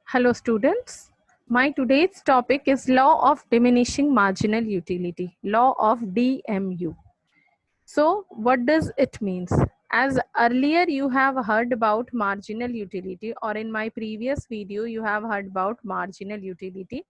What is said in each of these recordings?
Hello students, my today's topic is law of diminishing marginal utility, law of DMU. So what does it means? As earlier you have heard about marginal utility, or in my previous video you have heard about marginal utility.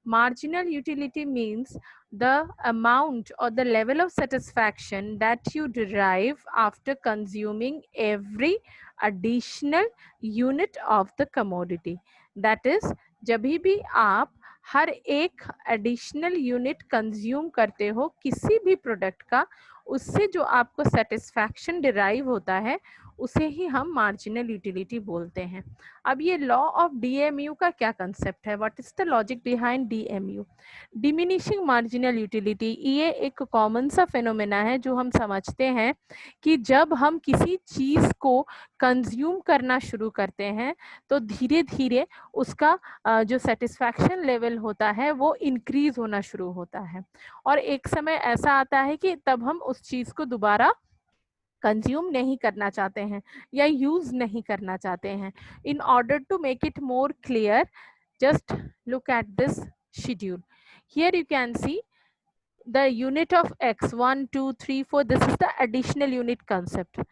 Marginal utility means the amount or the level of satisfaction that you derive after consuming every additional unit of the commodity. That is, जब भी आप हर एक additional unit consume करते हो किसी भी product का, उससे जो आपको सेटिस्फैक्शन डिराइव होता है उसे ही हम मार्जिनल यूटिलिटी बोलते हैं. अब ये लॉ ऑफ डीएमयू का क्या कंसेप्ट है? What is the logic behind DMU? Diminishing marginal utility ये एक कॉमन सा फिनोमेना है जो हम समझते हैं कि जब हम किसी चीज को कंज्यूम करना शुरू करते हैं तो धीरे धीरे उसका जो सेटिस्फैक्शन लेवल होता है वो इंक्रीज होना शुरू होता है, और एक समय ऐसा आता है कि तब हम उस चीज को दोबारा कंज्यूम नहीं करना चाहते हैं या यूज नहीं करना चाहते हैं. In order to make it more clear, just look at this schedule. Here you can see the unit of x, 1 2 3 4. This is the additional unit concept.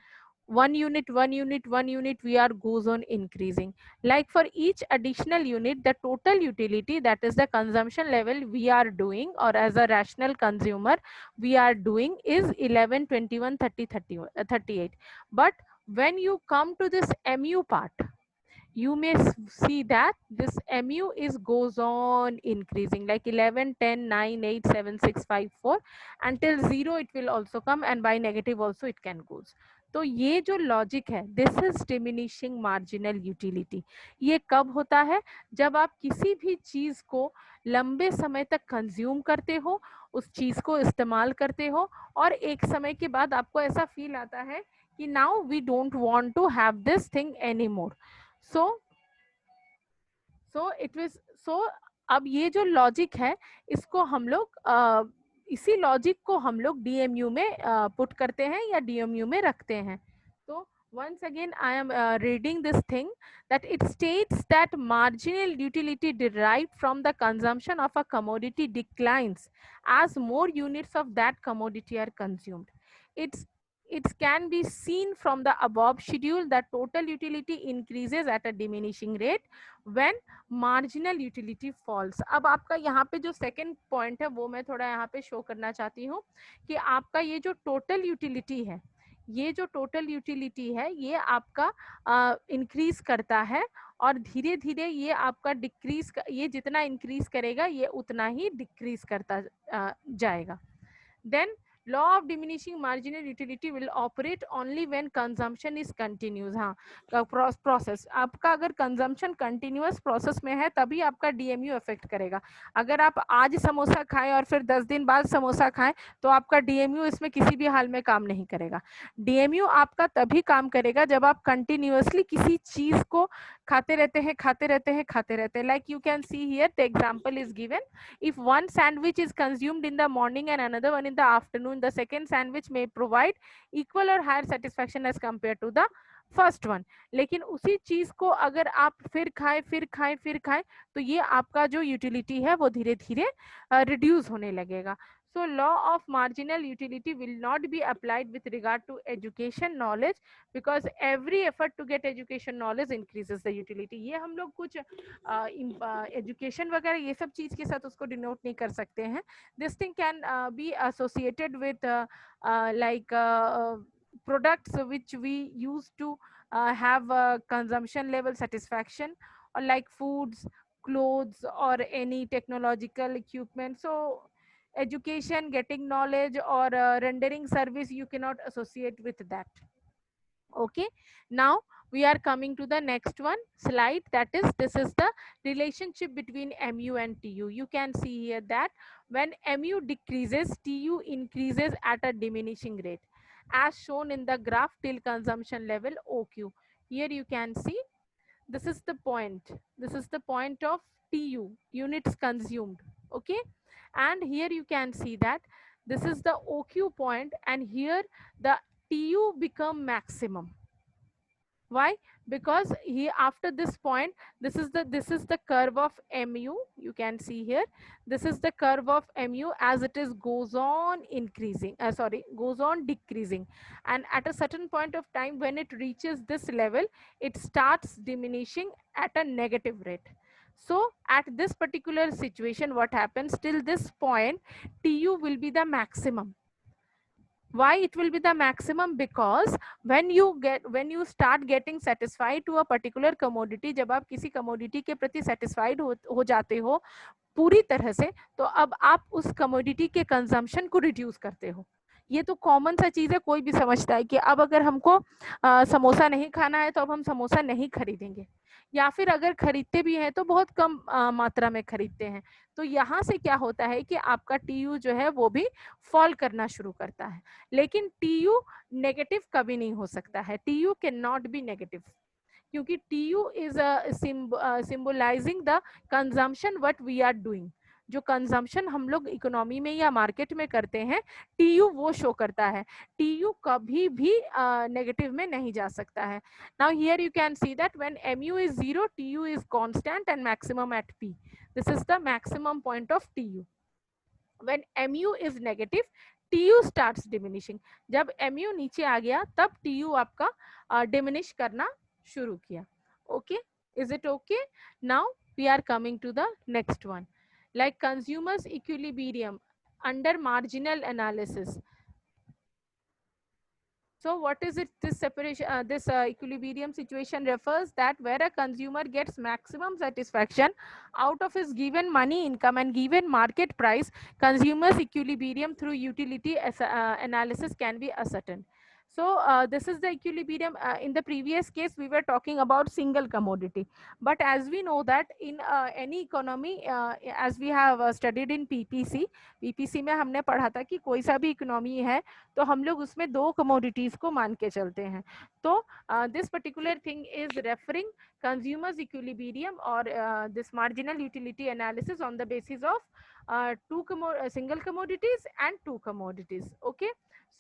One unit, one unit, one unit, we are goes on increasing. Like for each additional unit, the total utility, that is the consumption level we are doing, or as a rational consumer we are doing, is 11 21 30 30 38. But when you come to this mu part, you may see that this mu is goes on increasing, like 11 10 9 8 7 6 5 4 until 0 it will also come, and by negative also it can goes. तो ये जो logic है, this is diminishing marginal utility. ये कब होता है? जब आप किसी भी चीज को लंबे समय तक कंज्यूम करते हो, उस चीज को इस्तेमाल करते हो, और एक समय के बाद आपको ऐसा फील आता है कि now we don't want to have this thing any more. So it was so अब ये जो लॉजिक है इसको हम लोग इसी लॉजिक को हम लोग डीएमयू में पुट करते हैं या डीएमयू में रखते हैं. तो once again I am reading this thing, that it states that marginal utility derived from the consumption of a commodity declines as more units of that commodity are consumed. It can be seen from the above schedule that total utility increases at a diminishing rate when marginal utility falls. अब आपका यहाँ पे जो second point है वो मैं थोड़ा यहाँ पे शो करना चाहती हूँ कि आपका ये जो टोटल यूटिलिटी है, ये जो टोटल यूटिलिटी है ये आपका इंक्रीज करता है, और धीरे धीरे ये आपका डिक्रीज, ये जितना इंक्रीज करेगा ये उतना ही डिक्रीज करता जाएगा. Then law of diminishing marginal utility will operate only when consumption is continuous. हाँ, प्रोसेस आपका अगर कंजम्पशन कंटिन्यूअस प्रोसेस में है तभी आपका डीएमयू इफेक्ट करेगा. अगर आप आज समोसा खाएं और फिर 10 दिन बाद समोसा खाएं तो आपका डीएमयू इसमें किसी भी हाल में काम नहीं करेगा. डीएमयू आपका तभी काम करेगा जब आप कंटिन्यूअसली किसी चीज को खाते रहते हैं, खाते रहते हैं, खाते रहते हैं. Like you can see here the example is given. If one sandwich is consumed in the morning and another one in the afternoon, the second sandwich may provide equal or higher satisfaction as compared to the first one. लेकिन उसी चीज को अगर आप फिर खाएं फिर खाएं फिर खाएं तो ये आपका जो यूटिलिटी है वो धीरे धीरे रिड्यूस होने लगेगा. So law of marginal utility will not be applied with regard to education knowledge, because every effort to get education knowledge increases the utility. ये हम लोग कुछ एजुकेशन वगैरह ये सब चीज के साथ उसको डिनोट नहीं कर सकते हैं. This thing can be associated with like products which we use to have consumption level satisfaction, or like foods, clothes, or any technological equipment. So education, getting knowledge, or rendering service, you cannot associate with that. Okay, now we are coming to the next one slide, that is, this is the relationship between mu and tu. You can see here that when mu decreases, tu increases at a diminishing rate, as shown in the graph till consumption level OQ. Here you can see this is the point, this is the point of tu, units consumed. Okay, and here you can see that this is the OQ point, and here the tu become maximum. Why? because he after this point, this is the curve of mu. You can see here, this is the curve of mu as it is goes on increasing, sorry, goes on decreasing, and at a certain point of time when it reaches this level, it starts diminishing at a negative rate. So at this particular situation, what happens, till this point tu will be the maximum. Why it will be the maximum? Because when you start getting satisfied to a particular commodity, जब आप किसी commodity के प्रति satisfied हो जाते हो पूरी तरह से, तो अब आप उस कमोडिटी के कंजम्पशन को रिड्यूस करते हो। ये तो कॉमन सा चीज है, कोई भी समझता है कि अब अगर हमको समोसा नहीं खाना है तो अब हम समोसा नहीं खरीदेंगे, या फिर अगर खरीदते भी हैं तो बहुत कम मात्रा में खरीदते हैं। तो यहाँ से क्या होता है कि आपका टीयू जो है वो भी फॉल करना शुरू करता है। लेकिन टीयू नेगेटिव कभी नहीं हो सकता है, TU can not be negative, क्योंकि TU is symbolising the consumption what we are doing. जो कंजम्पशन हम लोग इकोनॉमी में या मार्केट में करते हैं, TU वो शो करता है। TU कभी भी नेगेटिव में नहीं जा सकता है। Now here you can see that when MU is 0, TU is constant and maximum at P। This is the maximum point of TU। When MU is negative, TU starts diminishing. जब MU नीचे आ गया तब TU आपका diminish करना शुरू किया। Okay, is it okay? Now we are coming to the next one, like consumers equilibrium under marginal analysis. So what is it, this separation, this equilibrium situation refers that where a consumer gets maximum satisfaction out of his given money income and given market price, consumer's equilibrium through utility analysis can be ascertained. So this is the equilibrium. In the previous case we were talking about single commodity, but as we know that in any economy, as we have studied in PPC में हमने पढ़ा था कि कोई सा भी economy है तो हम लोग उसमें दो कमोडिटीज को मान के चलते हैं। तो this particular thing is referring consumers equilibrium और this marginal utility analysis on the basis of single commodities and two commodities. Okay,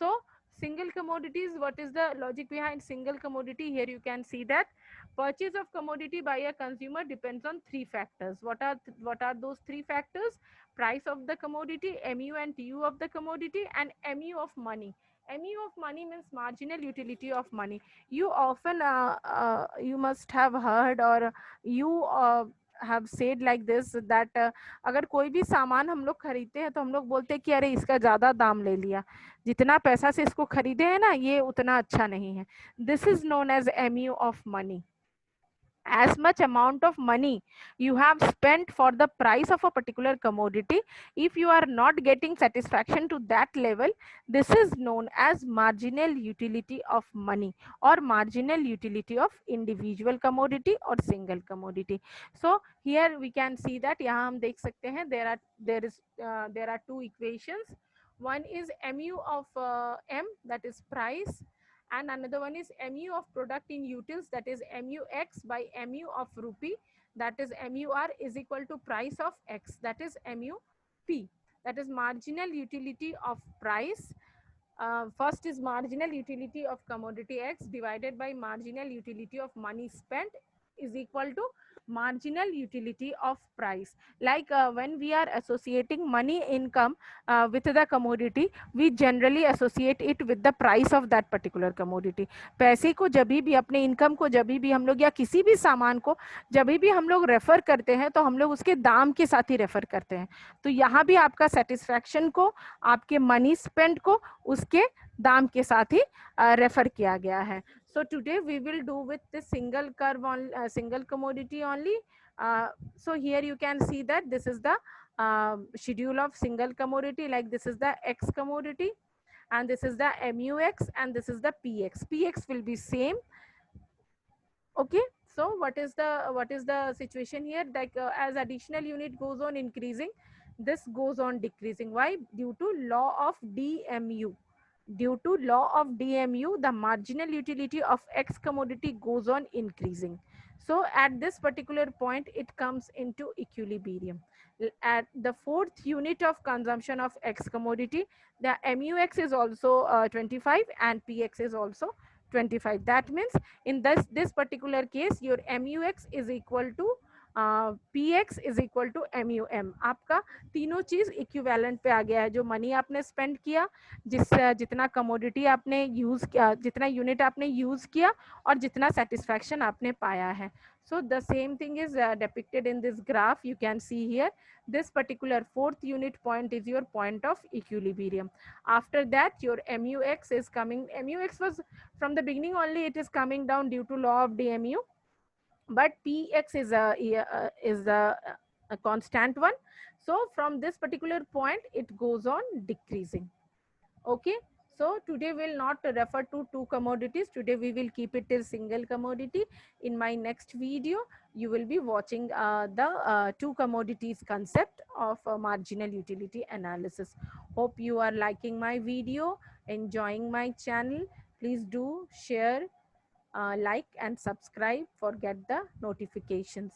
so single commodities, what is the logic behind single commodity? Here you can see that purchase of commodity by a consumer depends on three factors. What are those three factors? Price of the commodity, MU and TU of the commodity, and MU of money. MU of money means marginal utility of money. You often you must have heard or you have said like this that अगर कोई भी सामान हम लोग खरीदते हैं तो हम लोग बोलते हैं कि अरे इसका ज्यादा दाम ले लिया, जितना पैसा से इसको खरीदे हैं ना ये उतना अच्छा नहीं है। This is known as MU of money. As much amount of money you have spent for the price of a particular commodity, if you are not getting satisfaction to that level, this is known as marginal utility of money or marginal utility of individual commodity or single commodity. So here we can see that यहाँ हम देख सकते हैं there are two equations. One is MU of M, that is price, and another one is MU of product in utils, that is MUX by MU of rupee, that is MUR is equal to price of X, that is MUP, that is marginal utility of price. First is marginal utility of commodity X divided by marginal utility of money spent is equal to marginal utility of price. Like when we are associating money income with the commodity, we generally associate it with the price of that particular commodity. पैसे को जब भी अपने income को जब भी हम लोग या किसी भी सामान को जब भी हम लोग रेफर करते हैं तो हम लोग उसके दाम के साथ ही रेफर करते हैं। तो यहाँ भी आपका सेटिस्फैक्शन को आपके मनी स्पेंड को उसके दाम के साथ ही रेफर किया गया है। So today we will do with the single curve on single commodity only. So here you can see that this is the schedule of single commodity, like this is the X commodity and this is the MUX and this is the PX. PX will be same. Okay, so what is the situation here? Like as additional unit goes on increasing, this goes on decreasing. Why? Due to law of DMU. Due to law of DMU, the marginal utility of X commodity goes on increasing. So at this particular point, it comes into equilibrium. At the fourth unit of consumption of X commodity, the MUX is also 25 and PX is also 25. That means in this particular case your MUX is equal to PX is equal to MUM. आपका तीनों चीज equivalent पे आ गया है. जो money आपने spend किया, जितना कमोडिटी आपने यूज किया, जितना यूनिट आपने यूज किया और जितना सेटिस्फैक्शन आपने पाया है. So the same thing is depicted in this graph. You can see here this particular fourth unit point is your point of equilibrium. After that your MUX is coming. MUX was from the beginning only, it is coming down due to law of DMU, but PX is a constant one. So from this particular point it goes on decreasing. Okay, so today we'll not refer to two commodities. Today we will keep it as single commodity. In my next video you will be watching the two commodities concept of marginal utility analysis. Hope you are liking my video, enjoying my channel. Please do share, like and subscribe for get the notifications.